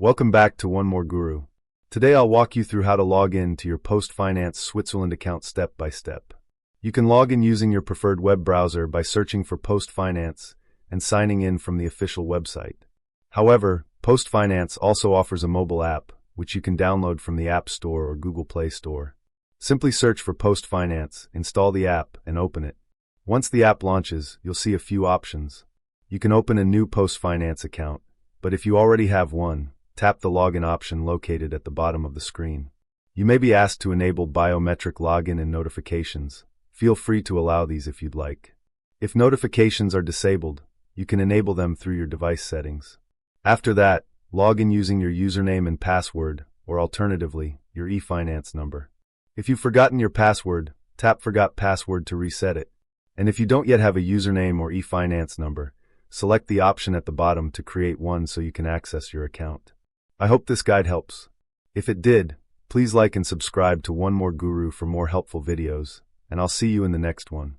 Welcome back to One More Guru. Today I'll walk you through how to log in to your PostFinance Switzerland account step by step. You can log in using your preferred web browser by searching for PostFinance and signing in from the official website. However, PostFinance also offers a mobile app, which you can download from the App Store or Google Play Store. Simply search for PostFinance, install the app, and open it. Once the app launches, you'll see a few options. You can open a new PostFinance account, but if you already have one, tap the login option located at the bottom of the screen. You may be asked to enable biometric login and notifications. Feel free to allow these if you'd like. If notifications are disabled, you can enable them through your device settings. After that, log in using your username and password, or alternatively, your eFinance number. If you've forgotten your password, tap Forgot Password to reset it. And if you don't yet have a username or eFinance number, select the option at the bottom to create one so you can access your account. I hope this guide helps. If it did, please like and subscribe to One More Guru for more helpful videos, and I'll see you in the next one.